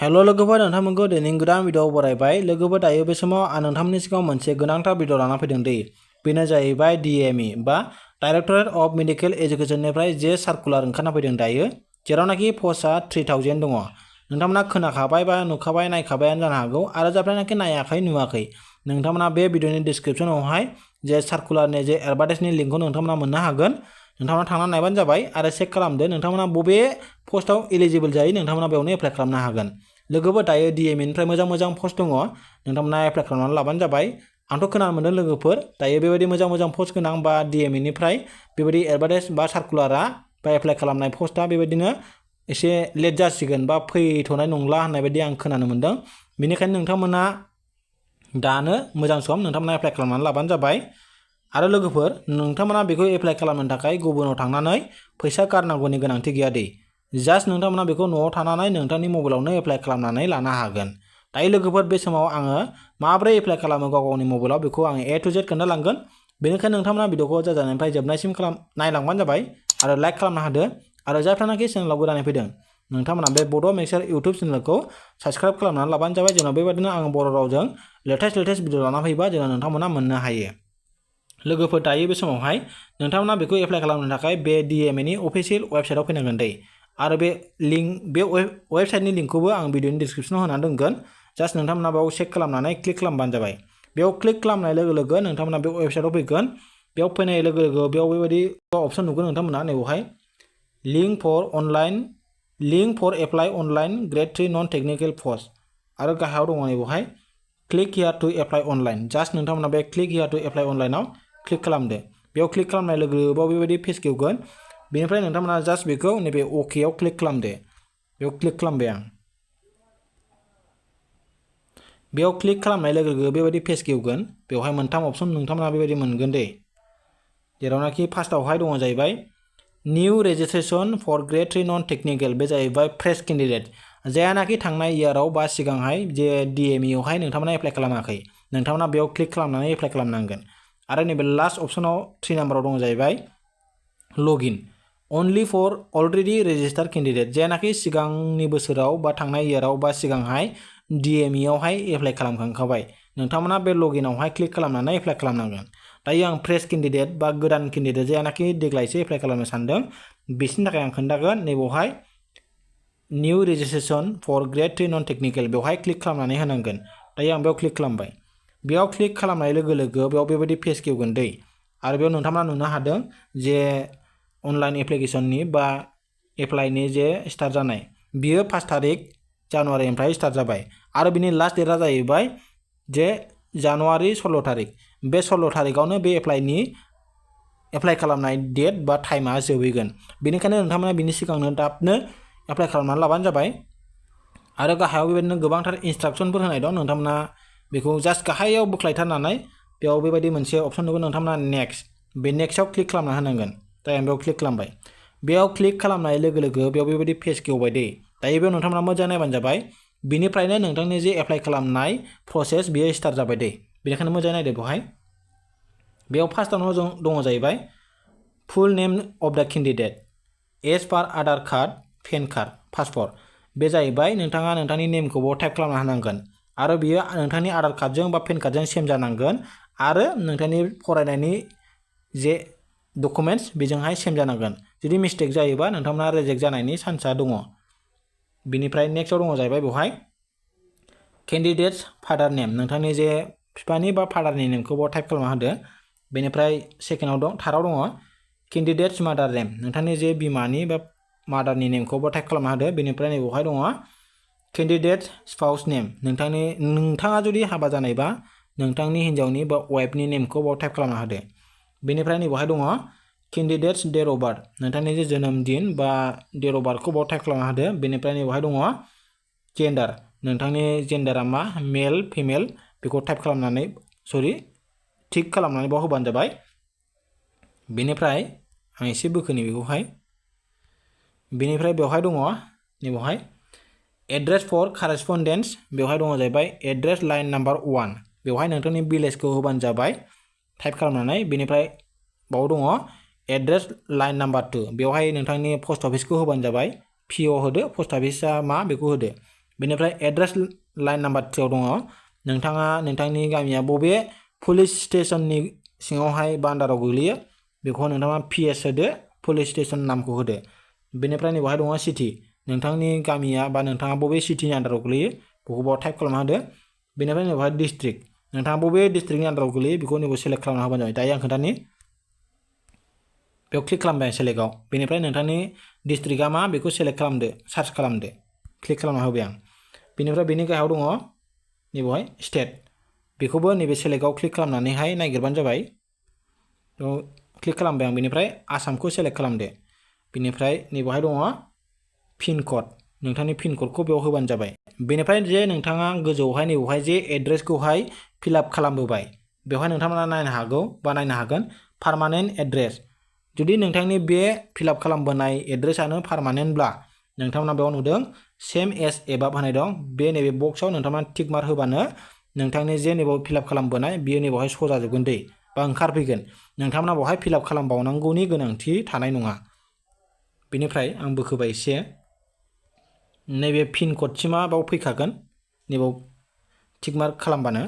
hello लोगोफोर नोंथांमोनखौ दिनै गोदान भिडिअ बरायबाय लोगोफोर दायो बे समाव आं नोंथांमोननि सिगाङाव मोनसे गोनांथार भिडिअ लाना फैदों दै बेनो जाहैबाय DME बा डायरेक्टरेट अफ मेडिकेल एजुकेशननिफ्राय जे सार्कुलार ओंखारना फैदों दायो जेरावनाखि पस्टआ 3000 दङ नोंथांमोना खोनाखाबाय बा नुखाबाय नायखाबायानो जानो हागौ आरो जायफ्रानाखि नायाखै नुवाखै नोंथांमोना बे भिडिअनि डिस्क्रिप्शनावहाय जे सार्कुलारनि जे एडभार्टाइजनि लिंकखौ नोंथांमोना मोननो हागोन नोंथांमोना थांना नायबानो जाबाय आरो चेक खालामदो नोंथांमोना बबे पस्टआव एलिजिबल जायो नोंथांमोना बेयावनो एप्लाइ खालामनो हागोन लोगोफोर दायो DME निफ्राय मोजां पस्ट दङ नोंथांमोना एप्लाइ खालामनानै लाबानो जाबाय आंथ' खोनानो मोनदों लोगोफोर दायो बेबायदि मोजां पस्ट गोनां बा DME निफ्राय बेबायदि एडभार्टाइज बा सार्कुलारा बा एप्लाइ खालामनाय पस्टआ बेबायदिनो एसे लेट जासिगोन बा फैथ'नाय नंला होननाय बायदि आं खोनानो मोनदों बेनिखायनो नोंथांमोना दानो मोजां सम नोंथांमोना एप्लाइ खालामनानै लाबानो जाबाय आरो लोगोफोर नोंथांमोना बेखौ एप्लाइ खालामनो थाखाय गुबुनाव थांनानै फैसा गारनांगौनि गोनांथि गैया दै जास्ट नोंथांमोना बेखौ न'आव थानानै नोंथांनि मबाइलावनो एप्लाइ खालामनानै लानो हागोन दायो लोगोफोर बे समाव आङो माबोरै एप्लाइ खालामो गावनि मबाइलाव बेखौ आं A to Z खोन्थालांगोन बेनिखायनो नोंथांमोना भिडिअखौ जाजानायनिफ्राय जोबनायसिम नायलांबानो जाबाय आरो लाइक खालामना होदो आरो जायफ्रानाखि चेनेलाव गोदानै फैदों नोंथांमोना बे बड' मिक्सार इउट्युब चेनेलखौ साबस्क्राइब खालामनानै लाबानो जाबाय जेराव बेबायदिनो आं बर' रावजों लेटेस्ट भिडिअ लाना फैबा जेराव नोंथांमोना मोननो हायो लोगोफोर दायो बे समावहाय नोंथांमोना बेखौ एप्लाइ खालामनो थाखाय बे DME नि अफिशियेल वेबसाइटआव फैनांगोन दै आरो बे वेबसाइटनि लिंकखौबो आं भिडिअनि डिस्क्रिप्शनाव होना दोनगोन जास्ट नोंथांमोना बेयाव चेक खालामनानै क्लिक खालामबानो जाबाय बेयाव क्लिक खालामनाय लोगो नोंथांमोना बे वेबसाइटआव फैगोन बेयाव फैनाय लोगो बेयाव बेबायदि अपसन नुगोन नोंथांमोना नैबेवहाय link for apply online grade 3 non technical post आरो गाहायाव दङ नैबेवहाय click here to apply online just नोंथांमोना बे क्लिक हियार टु एप्लाइ अनलाइनाव क्लिक खालामदो बेयाव क्लिक खालामनाय लोगो बेयाव बेबायदि पेज खेवगोन बेनिफ्राय नोंथांमोना जास्ट बेखौ नैबे अकेआव क्लिक खालामदो बेयाव क्लिक खालामबाय आं बेयाव क्लिक खालामनाय लोगो बेबायदि पेज खेवगोन बेवहाय मोनथाम अपसन नोंथांमोना बेबायदि मोनगोन दे जेरावनाखि फार्स्टआवहाय दङ जाहैबाय new registration four grade 3 non technical बे जाहैबाय फ्रेश केन्डिडेट जायानाखि थांनाय इयाराव बा सिगांहाय जे DME आवहाय नोंथांमोना एप्लाइ खालामाखै नोंथांमोना बेयाव क्लिक खालामनानै एप्लाइ खालामनांगोन आरो नैबे लास्ट अपसनाव 3 नाम्बाराव दङ जाहैबाय login only for already registered candidate जायनाखि सिगांनि बोसोराव बा थांनाय इयाराव बा सिगांहाय DME आवहाय एप्लाइ खालामखांखाबाय नोंथांमोना बे लगिनावहाय क्लिक खालामनानै एप्लाइ खालामनांगोन दायो आं फ्रेश केन्डिडेट बा गोदान केन्डिडेट जायनाखि देग्लायसो एप्लाइ खालामनो सानदों बिसोरनि थाखाय आं खोन्थागोन नैबेवहाय new registration four grade 3 non technical बेवहाय क्लिक खालामनानै होनांगोन दायो आं बेयाव क्लिक खालामबाय बेयाव क्लिक खालामनाय लोगो बेयाव बेबायदि पेज खेवगोन दै आरो बेयाव नोंथांमोना नुनो हादों जे अनलाइन एप्लिकेशननि बा एप्लाइनि जे स्टार्ट जानाय बियो 5 तारिख जानुवारिनिफ्राय स्टार्ट जाबाय आरो बिनि लास्ट डेटआ जाहैबाय जे जानुवारि 16 तारिख बे 16 तारिखआवनो बे एप्लाइ खालामनाय डेट बा टाइमा जोबहैगोन बेनिखायनो नोंथांमोना बिनि सिगांनो दाबनो एप्लाइ खालामनानै लाबानो जाबाय आरो गाहायाव बेबायदिनो गोबांथार इन्सट्राक्शनफोर होनाय दं नोंथांमोना बेखौ जास्ट गाहायाव बोख्लायथारनानै बेयाव बेबायदि मोनसे अपसन नुगोन नोंथांमोना नेक्स्ट बे नेक्स्टआव क्लिक खालामना होनांगोन दायो आं बेयाव क्लिक खालामबाय बेयाव क्लिक खालामनाय लोगो बेयाव बेबायदि पेज खेवबाय दै दायो बेयाव नोंथांमोना मोजां नायबानो जाबाय बिनिफ्रायनो नोंथांनि जे एप्लाइ खालामनाय प्रसेस बेयो स्टार्ट जाबाय दै बेनिखायनो मोजां नायदो बेयाव फार्स्टआवनो दङ जाहैबाय full name of the candidate as per Aadhaar card PAN card passport बे जाहैबाय नोंथाङा नोंथांनि नेमखौबो टाइप खालामना होनांगोन आरो बियो नोंथांनि आधार कार्डजों बा पेन कार्डजों सेम जानांगोन आरो नोंथांनि फरायनायनि जे डकुमेन्ट्स बेजोंहाय सेम जानांगोन जुदि मिस्टेक जायोबा नोंथांमोना रिजेक्ट जानायनि चान्सआ दङ बिनिफ्राय नेक्स्टआव दङ जाहैबाय बेवहाय केन्डिडेट्स फादार नेम नोंथांनि जे बिफानि बा फादारनि नेमखौबो टाइप खालामना होदो बेनिफ्राय थार्डआव दङ केन्डिडेट्स मादार नेम नोंथांनि जे बिमानि बा मादारनि नेमखौबो टाइप खालामना होदो बेनिफ्राय नैबेवहाय दङ केन्डिडेट स्पाउस नेम नोंथाङा जुदि हाबा जानायबा नोंथांनि हिन्जावनि बा वाइफनि नेमखौ बाव टाइप खालामना होदो बेनिफ्राय नैबेवहाय दङ केन्डिडेट्स डेट अफ बार्थ नोंथांनि जे जोनोम दिन बा डेट अफ बार्थखौ बाव टाइप खालामना होदो बेनिफ्राय नैबेवहाय दङ जेन्डार नोंथांनि जेन्डारा मा मेल फिमेल बेखौ टाइप खालामनानै थिक खालामनानै बाव होबानो जाबाय बेनिफ्राय आं एसे बोखोनि बेखौहाय बेनिफ्राय बेवहाय दङ नैबेवहाय एड्रेस फर कारेसपन्डेन्स बेवहाय दङ जाहैबाय एड्रेस लाइन नाम्बार 1 बेवहाय नोंथांनि भिलेजखौ होबानो जाबाय टाइप खालामनानै बेनिफ्राय बाव दङ एड्रेस लाइन नाम्बार 2 बेवहाय नोंथांनि पस्ट अफिसखौ होबानो जाबाय PO होदो पस्ट अफिसआ मा बेखौ होदो बेनिफ्राय एड्रेस लाइन नाम्बार 3 आव दङ नोंथाङा नोंथांनि गामिया बबे पुलिस स्टेशननि सिङावहाय बा आन्डाराव गोग्लैयो बेखौ नोंथाङा PS होदो पुलिस स्टेशन नामखौ होदो बेनिफ्राय नैबेवहाय दङ सिटी नोंथांनि गामिया बा नोंथाङा बबे सिटीनि आन्डाराव गोग्लैयो बेखौ बाव टाइप खालामना होदो बेनिफ्राय नैबेवहाय डिस्ट्रिक्ट नोंथाङा बबे डिस्ट्रिक्टनि आन्डाराव गोग्लैयो बेखौ नैबे सेलेक्ट खालामना होबानो जाबाय दायो आं खोन्थानि बेयाव क्लिक खालामबाय सेलेक्टआव बेनिफ्राय नोंथांनि डिस्ट्रिक्टआ मा बेखौ सेलेक्ट खालामदो सार्च खालामदो क्लिक खालामना होबाय आं बेनिफ्राय बेनि गाहायाव दङ नैबेवहाय स्टेट बेखौबो नैबे सेलेक्टआव क्लिक खालामनानैहाय नागिरबानो जाबाय क्लिक खालामबाय आं बेनिफ्राय आसामखौ सेलेक्ट खालामदो बेनिफ्राय नैबेवहाय दङ पिन कड नोंथांनि पिन क'डखौ बेयाव होबानो जाबाय बेनिफ्राय जे नोंथाङा गोजौआवहाय नैबेवहाय जे एड्रेसखौहाय फिलआप खालामबोबाय बेवहाय नोंथांमोना नायनो हागौ बा नायनो हागोन पार्मानेन्ट एड्रेस जुदि नोंथांनि बे फिलआप खालामबोनाय एड्रेसआनो पार्मानेन्टब्ला नोंथांमोना बेयाव नुदों सेम एज एबाब होनाय दं बे नैबे बक्सआव नोंथांमोना टिक मार्क होबानो नोंथांनि जे नैबेयाव फिलआप खालामबोनाय बेयो नैबेवहाय श' जाजोबगोन दै बा ओंखारफैगोन नोंथांमोना बेवहाय फिलआप खालामबावनांगौनि गोनांथि थानाय नङा बेनिफ्राय आं बोखोबाय एसे नैबे पिन क'डसिमा बाव फैखागोन नैबाव टिक मार्क खालामबानो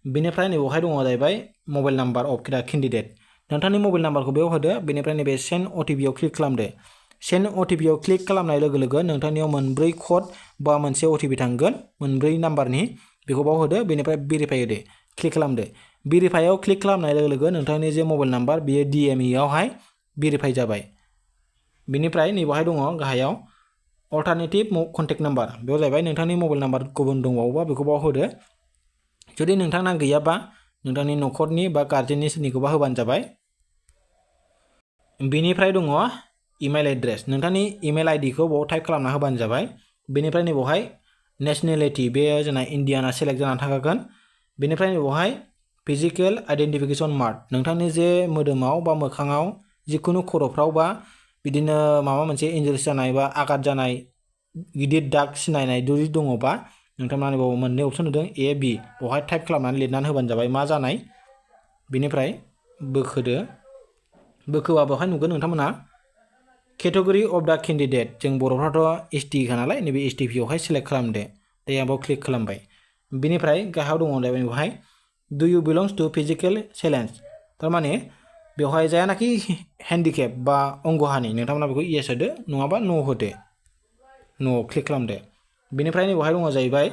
बेनिफ्राय नैबेवहाय दङ जाहैबाय mobile number of the candidate नोंथांनि मबाइल नाम्बारखौ बेयाव होदो बेनिफ्राय नैबे सेन्ड OTP आव क्लिक खालामदो सेन्ड OTP आव क्लिक खालामनाय लोगो लोगो नोंथांनियाव मोनब्रै क'ड बा मोनसे OTP थांगोन मोनब्रै नाम्बारनि बेखौ बाव होदो बेनिफ्राय भेरिफाइ होदो क्लिक खालामदो भेरिफाइआव क्लिक खालामनाय लोगो लोगो नोंथांनि जे मबाइल नाम्बार बेयो DME आवहाय भेरिफाइ जाबाय बेनिफ्राय नैबेवहाय दङ गाहायाव अल्टारनेटिभ कन्टेक्ट नाम्बार बेयाव जाहैबाय नोंथांनि मबाइल नाम्बार गुबुन दंबावोबा बेखौ बाव होदो जुदि नोंथांना गैयाबा नोंथांनि न'खरनि बा गार्जेननि सोरनिखौबा होबानो जाबाय बेनिफ्राय दङ इमेल एड्रेस नोंथांनि इमेल आइडिखौ बाव टाइप खालामना होबानो जाबाय बेनिफ्राय नैबेवहाय नेशनेलिटि बे जोंना इण्डियाना सेलेक्ट जानानै थाखागोन बेनिफ्राय नैबेवहाय फिजिकेल आइडेन्टिफिकेसन मार्क नोंथांनि जे मोदोमाव बा मोखाङाव जिखुनु खर'फ्राव बा बिदिनो माबा मोनसे इन्जुरिस जानाय बा आघात जानाय गिदिर दाग सिनायनाय जुदि दङबा नोंथांमोना बाव मोननै अपसन होदों A B बेवहाय टाइप खालामनानै लिरनानै होबानो जाबाय मा जानाय बेनिफ्राय बोखोदो बोखोबा बेवहाय नुगोन नोंथांमोना केटेगरि अफ दा केन्डिडेट जों बर'फ्राथ' ST खा नालाय नैबे STP आवहाय सेलेक्ट खालामदो दायो आं बाव क्लिक खालामबाय बेनिफ्राय गाहायाव दङ बेवहाय डु इउ बिलंस टु फिजिकेल चेलेन्ज थारमाने बेवहाय जायानाखि हेन्डिकेप बा अंगहानि नोंथांमोना बेखौ येस होदो नङाबा नो होदो न'आव क्लिक खालामदो बेनिफ्राय नैबेवहाय दङ जाहैबाय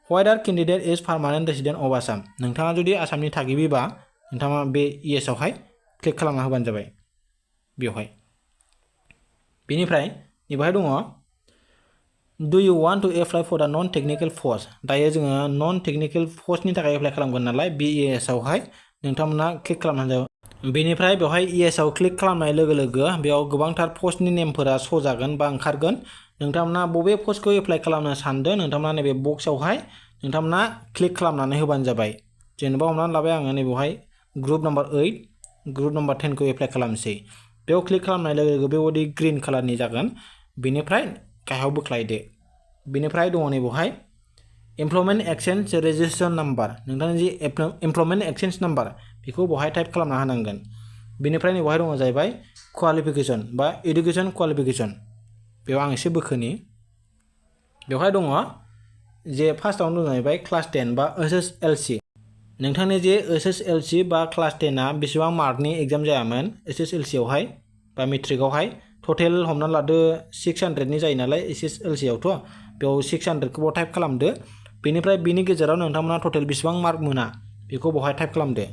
whether candidate is permanent resident of Assam नोंथाङा जुदि आसामनि थागिबिबा नोंथाङा बे येस आवहाय क्लिक खालामना होबानो जाबाय बेवहाय बेनिफ्राय नैबेवहाय दङ do you want to apply for the non technical post दायो जोङो नन टेक्निकेल पस्टनि थाखाय एप्लाइ खालामगोन नालाय बे येस आवहाय नोंथांमोना क्लिक खालामनानै जाबाय बेनिफ्राय बेवहाय येस आव क्लिक खालामनाय लोगो लोगो बेयाव गोबांथार पस्टनि नेमफोरा श' जागोन बा ओंखारगोन नोंथांमोना बबे पस्टखौ एप्लाइ खालामनो सानदों नोंथांमोना नैबे बक्सआवहाय नोंथांमोना क्लिक खालामनानै होबानो जाबाय जेनेबा हमनानै लाबाय आङो नैबेवहाय ग्रुप नाम्बार 8 ग्रुप नाम्बार 10 खौ एप्लाइ खालामसै बेयाव क्लिक खालामनाय लोगो लोगो बेबायदि ग्रीन कालारनि जागोन बेनिफ्राय गाहायाव बोख्लायदो बेनिफ्राय दङ नैबेवहाय एमप्लयमेन्ट एक्सचेन्ज रेजिस्ट्रेसन नाम्बार नोंथांनि जि एमप्लयमेन्ट एक्सचेन्ज नाम्बार बेखौ बेवहाय टाइप खालामना होनांगोन बेनिफ्राय नैबेवहाय दङ जाहैबाय क्वालिफिकेसन बा एडुकेसन क्वालिफिकेसन बेयाव आं एसे बोखोनि बेवहाय दङ जे फार्स्टआवनो दङ जाहैबाय क्लास 10 बा SSLC नोंथांनि जे SSLC बा क्लास 10आ बेसेबां मार्कनि एग्जाम जायामोन SSLC आवहाय बा मेट्रिकआवहाय टटेल हमनानै लादो 600नि जायो नालाय SSLC आवथ' बेयाव 600खौ टाइप खालामदो बेनिफ्राय बिनि गेजेराव नोंथांमोना टटेल बेसेबां मार्क मोना बेखौ बेवहाय टाइप खालामदो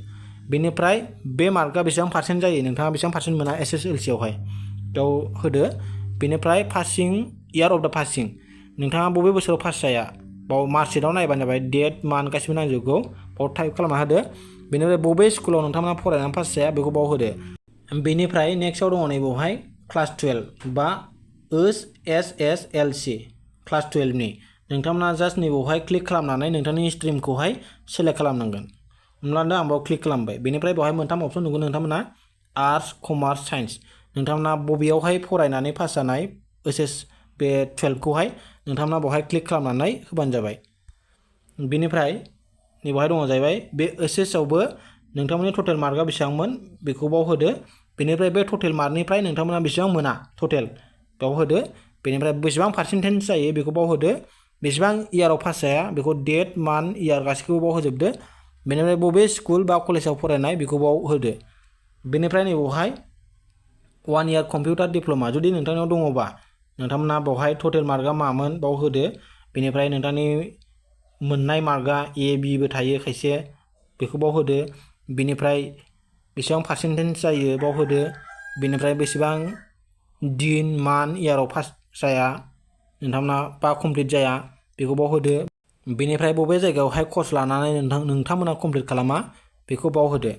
बेनिफ्राय बे मार्कआ बेसेबां पार्सेन्ट जायो नोंथाङा बेसेबां पार्सेन्ट मोना SSLC आवहाय बेयाव होदो बेनिफ्राय passing year of the passing नोंथाङा बबे बोसोराव पास जाया बाव मार्कशिटआव नायबानो जाबाय डेट मान्थ गासिबो नांजोबगौ बाव टाइप खालामना होदो बेनिफ्राय बबे स्कुलाव नोंथांमोना फरायनानै पास जाया बेखौ बाव होदो बेनिफ्राय नेक्स्टआव दङ नैबेवहाय क्लास 12 बा SSLC क्लास 12नि नोंथांमोना जास्ट नैबेवहाय क्लिक खालामनानै नोंथांनि स्ट्रिमखौहाय सेलेक्ट खालामनांगोन हमनानै आं बाव क्लिक खालामबाय बेनिफ्राय बेवहाय मोनथाम अपसन नुगोन नोंथांमोना आर्ट्स कमार्स साइन्स नोंथांमोना बबेयावहाय फरायनानै पास जानाय बे 12खौहाय नोंथांमोना बेवहाय क्लिक खालामनानै होबानो जाबाय बेनिफ्राय नैबेवहाय दङ जाहैबाय बे SS आवबो नोंथांमोननि टटेल मार्कआ बेसेबांमोन बेखौ बाव होदो बेनिफ्राय बे टटेल मार्कनिफ्राय नोंथांमोना बेसेबां मोना टटेल बेयाव होदो बेनिफ्राय बेसेबां पार्सेन्टेज जायो बेखौ बाव होदो बेसेबां इयाराव पास जाया बेखौ डेट मान्थ इयार गासैखौबो बाव होजोबदो बेनिफ्राय बबे स्कुल बा कलेजाव फरायनाय बेखौ बाव होदो बेनिफ्राय नैबावहाय 1 इयार कम्पिउटार डिप्ल'मा जुदि नोंथांनाव दङबा नोंथांमोना बावहाय टटेल मार्कआ मामोन बाव होदो बेनिफ्राय नोंथांनि मोननाय मार्कआ ए बि बो थायो खायसे बेखौ बाव होदो बेनिफ्राय बेसेबां पार्सेन्टेज जायो बाव होदो बेनिफ्राय बेसेबां दिन मान्थ इयाराव पास जाया नोंथांमोना बा कमप्लिट जाया बेखौ बाव होदो बेनिफ्राय बबे जायगायावहाय कर्स लानानै नोंथांमोना कमप्लिट खालामा बेखौ बाव होदो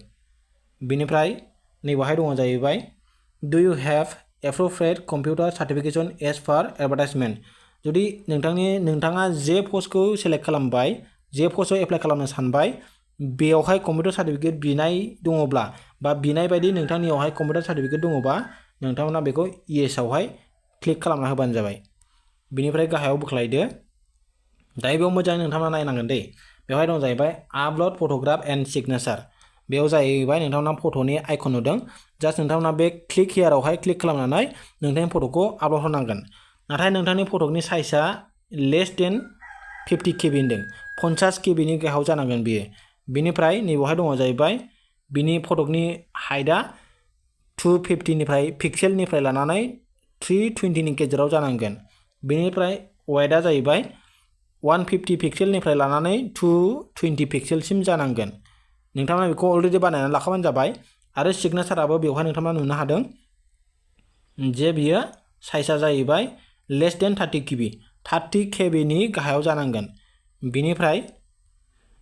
बेनिफ्राय नैबावहाय दङ जाहैबाय do you have appropriate computer certification as per advertisement जुदि नोंथाङा जे पस्टखौ सेलेक्ट खालामबाय जे पस्टआव एप्लाइ खालामनो सानबाय बेयावहाय कम्पिउटार सार्टिफिकेट बिनाय दङब्ला बा बिनाय बायदि नोंथांनियावहाय कम्पिउटार सार्टिफिकेट दङबा नोंथांमोना बेखौ येसआवहाय क्लिक खालामना होबानो जाबाय बेनिफ्राय गाहायाव बोख्लायदो दायो बेयाव मोजाङै नोंथांमोना नायनांगोन दै बेवहाय दं जाहैबाय आपल'ड फट'ग्राफ एन्ड सिगनेचार बेयाव जाहैबाय नोंथांमोना फट'नि आइकन नुदों जास्ट नोंथांमोना बे क्लिक हियारावहाय क्लिक खालामनानै नोंथांनि फट'खौ आपल'ड होनांगोन नाथाय नोंथांनि फट'नि साइजआ लेस देन 50 KB होनदों 50 KBनि गाहायाव जानांगोन बियो बेनिफ्राय नैबावहाय दङ जाहैबाय बिनि फट'नि हाइटआ 250निफ्राय पिक्सेलनिफ्राय लानानै 320नि गेजेराव जानांगोन बेनिफ्राय वाइडआ जाहैबाय 150 पिक्सेलनिफ्राय लानानै 220 पिक्सेलसिम जानांगोन नोंथांमोना बेखौ अलरेडि बानायनानै लाखाबानो जाबाय आरो सिगनेचाराबो बेवहाय नोंथांमोना नुनो हादों जे बियो साइजआ जाहैबाय लेस देन 30 KBनि गाहायाव जानांगोन बेनिफ्राय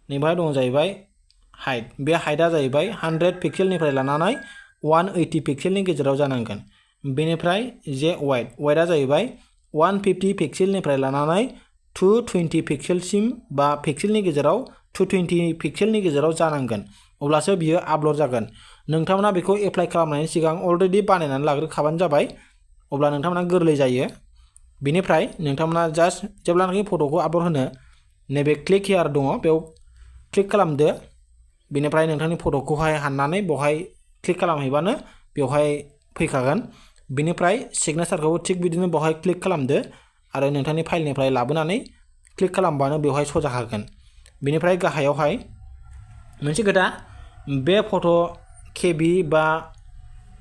नैबावहाय दङ जाहैबाय हाइट बे हाइटआ जाहैबाय 100 पिक्सेलनिफ्राय लानानै 180 पिक्सेलनि गेजेराव जानांगोन बेनिफ्राय जे वाइडआ जाहैबाय 150 पिक्सेलनिफ्राय लानानै 220 पिक्सेलसिम बा पिक्सेलनि गेजेराव 220 पिक्सेलनि गेजेराव जानांगोन अब्लासो बियो आपल'ड जागोन नोंथांमोना बेखौ एप्लाइ खालामनायनि सिगां अलरेडि बानायनानै लाग्रोखाबानो जाबाय अब्ला नोंथांमोना गोरलै जायो बेनिफ्राय नोंथांमोना जास्ट जेब्लानाखि फट'खौ आपल'ड होनो नैबे क्लिक हियार दङ बेयाव क्लिक खालामदो बेनिफ्राय नोंथांनि फट'खौहाय हाननानै बेवहाय क्लिक खालामहैबानो बेवहाय फैखागोन बेनिफ्राय सिगनेचारखौबो थिग बिदिनो बेवहाय क्लिक खालामदो आरो नोंथांनि फाइलनिफ्राय लाबोनानै क्लिक खालामबानो बेवहाय सजाखागोन बेनिफ्राय गाहायावहाय मोनसे खोथा बे फट' केबि बा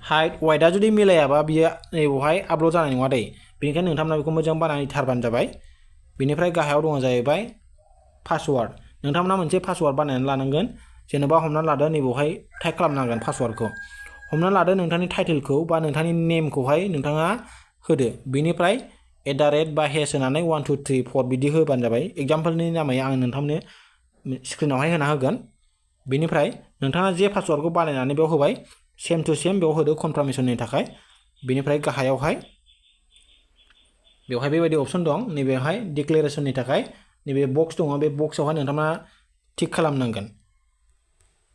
हाइट वाइडआ जुदि मिलायाबा बियो नैबावहाय आपल'ड जानाय नङा दै बेनिखायनो नोंथांमोना बेखौ मोजां बानायथारबानो जाबाय बेनिफ्राय गाहायाव दङ जाहैबाय पासवार्ड नोंथांमोना मोनसे पासवार्ड बानायनानै लानांगोन जेनेबा हमनानै लादो नैबावहाय टाइप खालामनांगोन पासवार्डखौ हमनानै लादो नोंथांनि टाइटेलखौ बा नोंथांनि नेमखौहाय नोंथाङा होदो बेनिफ्राय @ बा हेस होनानै 1 2 3 4 बिदि होबानो जाबाय एग्जाम्पलनि नामै आं नोंथांनो स्क्रिनावहाय होना होगोन बेनिफ्राय नोंथाङा जे पासवार्डखौ बानायनानै बेयाव होबाय सेम टु सेम बेयाव होदो कनफार्मेशननि थाखाय बेनिफ्राय गाहायावहाय बेवहाय बेबायदि अपसन दं नैबेवहाय डिक्लेरेशननि थाखाय नैबे बक्स दङ बे बक्सआवहाय नोंथाङा टिक खालामनांगोन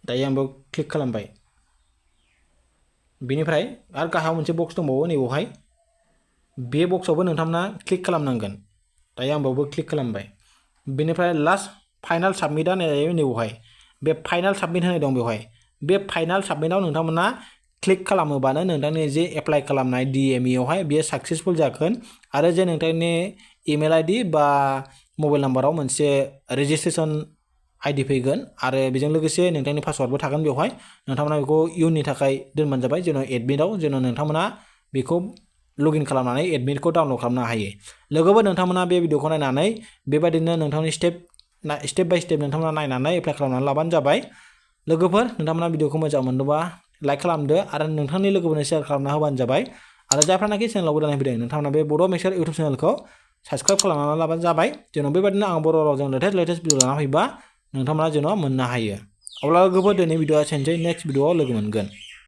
दायो आं बेयाव क्लिक खालामबाय बेनिफ्राय आरो गाहायाव मोनसे बक्स दंबावो नैबावहाय बे बक्सआवबो नोंथांमोना क्लिक खालामनांगोन दायो आं बेयावबो क्लिक खालामबाय बेनिफ्राय लास्ट फाइनाल साबमिटआ नैबावहाय बे फाइनाल साबमिट होनाय दं बेवहाय बे फाइनाल साबमिटआव नोंथांमोना क्लिक खालामोबानो नोंथांनि जे एप्लाइ खालामनाय DME आवहाय बेयो साक्सेसफुल जागोन आरो जे नोंथांनि इमेल ID बा मबाइल नाम्बाराव मोनसे रेजिस्ट्रेसन ID फैगोन आरो बेजों लोगोसे नोंथांनि पासवार्डबो थागोन बेवहाय नोंथांमोना बेखौ इयुननि थाखाय दोनबानो जाबाय जेन' एडमिटआव जेन' नोंथांमोना बेखौ लगइन खालामनानै एडमिटखौ डाउनलड खालामनो हायो लोगोफोर नोंथांमोना बे भिडिअखौ नायनानै बेबायदिनो नोंथांनि स्टेप बाय स्टेप नोंथांमोना नायनानै एप्लाइ खालामनानै लाबानो जाबाय लोगोफोर नोंथांमोना भिडिअखौ मोजां मोनदोंबा लाइक खालामदो आरो नोंथांनि लोगोफोरनो शेयार खालामना होबानो जाबाय आरो जायफ्रानाखि चेनेलाव गोदानै फैदों नोंथांमोना बे बड' मेक्सार इउटुब चेनेलखौ साबस्क्राइब खालामनानै लाबानो जाबाय जेन' बेबायदिनो आं बर' रावजों लेटेस्ट भिडिअ लाना फैबा नोंथांमोना जेन' मोननो हायो अब्ला लोगोफोर दिनै भिडिअआ एसेनोसै नेक्स्ट भिडिअआव लोगो मोनगोन